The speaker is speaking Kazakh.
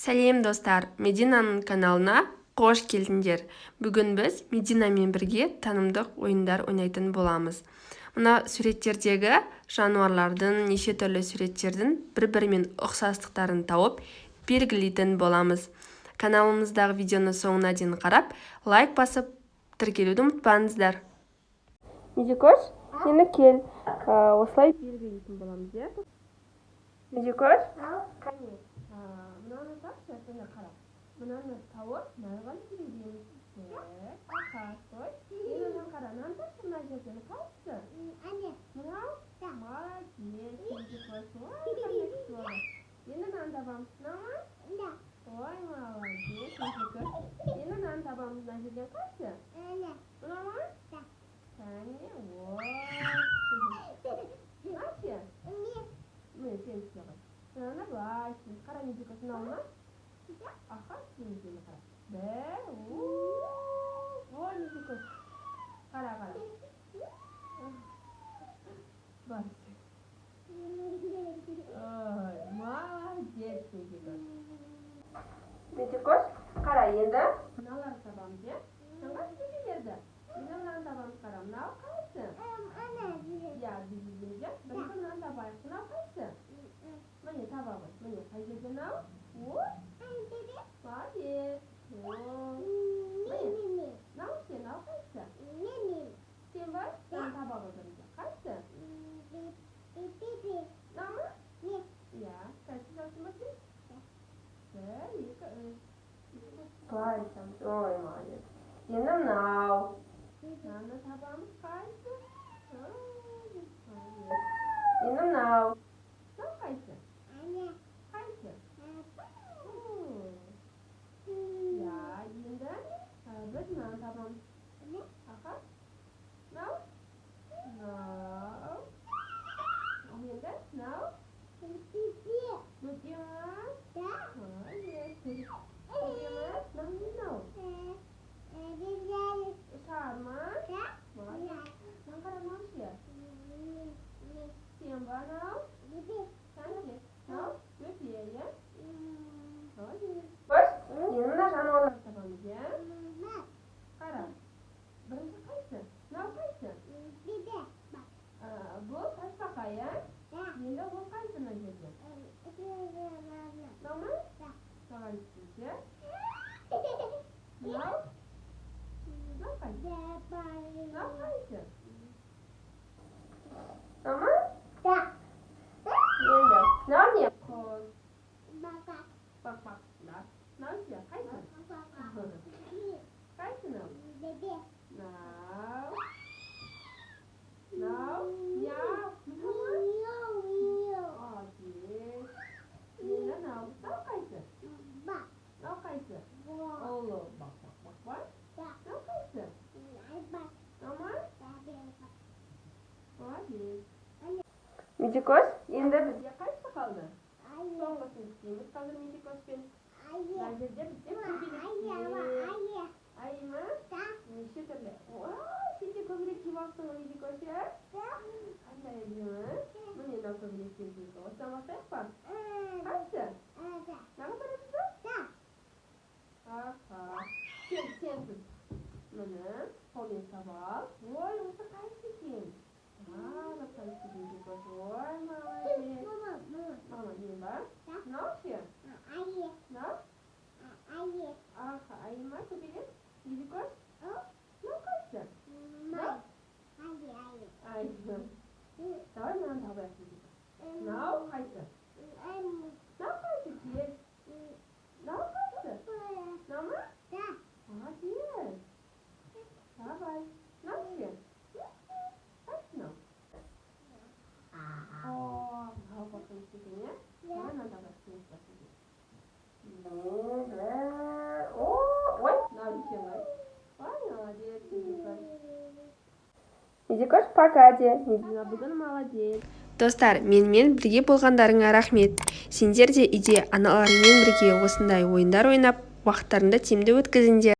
Сәлем достар, Мединаның каналына қош келдіңдер. Бүгін біз Мединамен бірге танымдық ойындар ойнайтын боламыз. Мына суреттердегі жануарлардың, неше түрлі суреттердің бір-бірімен ұқсастықтарын тауып белгілейтін боламыз. Каналымыздағы видеоны соңына дейін қарап, лайк басып, тіркелуді ұмытпаңыздар. Медикош, енді кел, осылай белгілейтін боламыз, иә? Медикош? Қане. Мынаны тақшы, сонда қарап. Мынаны тауып, мынаған келеміз. Стой. Енді қара, мынаны тақшы, мына жерден қайсысы? Мынау? Молодец, Медикош. Ой, қандай күшті болды. Енді мынаны табамыз. Мынау ма? Ой, молодец, Медикош. Енді мынаны табамыз, мына жерден қайсы? Мынау ма? Кәне, ой. Мынау ше? Мен сен істе ғой. Мынаны былай істейміз. Қара, Медикош, мынау ма? Аха, сен қара. Ой, Медикош. Қара. Бар. Ой, молодец, Медикош. Медикош, қара, енді мыналарды табамыз, е? Жаңға сөйлерді. Енді мынаны табамыз, қара. Мынау қайсы? Я, бізбізбен, е? Бірінші мынаны табайық. Мынау қайсы? Міне таба ғой. Міне қай жерде мынау? Молодец. Міне. Мынау ше, мынау қайсы? Сен бар? Мынаны таба ғой бірінші. Қайсы? Мынау ма? Я. Қайсы жасын ба сен? Бір, екі, үш. Былай айтамыз. Ой, молодец. Енді мынау. Мынаны табамыз. Қайсы? Енді мынау. Мынау қайсы? Қайсы? Я, енді біз мынаны табамыз. Аха. Мынау? Мынау. Енді мынау? Бөте ма? Молодец. Бөте ма? Мынау? Шар ма? Молодец. Мынаны қара, мынау ше? Сен ба мынау? Қанше? Мынау? Бөте, е? Молодец. Енді мына жануарларды табамыз, е? Қара. Бірінші қайсы? Мынау қайсы? Бұл тасбақа, е? Енді ол қайсы мына жерде? Мынау ма? Давай істейік, е? Мынау? Мынау қайсы? Мынау қайсы? Мынау ма? Енді мынау не? Қоз. Бақ. Мынау ше? Қайсы? Қайсы мынау? Мынау. Мынау? Мяу. Молодец. Енді мынау. Мынау қайсы? Мынау қайсы? Олы. Бақ. Мынау қайсы? Мынау ма? Молодец. Медикош, енді бізде қайсы қалды? Соңғысын істейміз қазір Медикошпен. Мына жерде бізде көбелек. Ай ма? Неше түрлі. Сенде көбелек киіп алыпсың ғой, Медикош, е? Қандай әдемі. Міне мынау көбелектен кейкі. Осыдан бастайық па? Қайсы? Мынаған барамыз ба? Аха. Сенсіз. Міне, қолмен ұстап ал. Ой, осы қайсы екен? Қайсы Медикош. Ой, молодец. Мама, мен ба? Мынау ше? Мынау? Аха, ай ма көбелек? Медикош? Мынау қайсы? Мынау? Ай. Давай мынаны табайық, Медикош. Мынау қайсы? Мынау қайсы? Кел. Мынау қайсы? Мынау ма? Молодец. Давай. Мынау ше? Қайсы мынау? Мынау қорқынышты екен, е? Давай мынаны табайық, Медикош. Ой, мынау екен ғой. Ой, молодец, Медикош. Медикош, пока де. Медина бүгін молодец. Достар, менімен бірге болғандарыңа рахмет. Сендер де үйде аналарыңмен бірге осындай ойындар ойнап, уақыттарыңды тиімді өткізіңдер.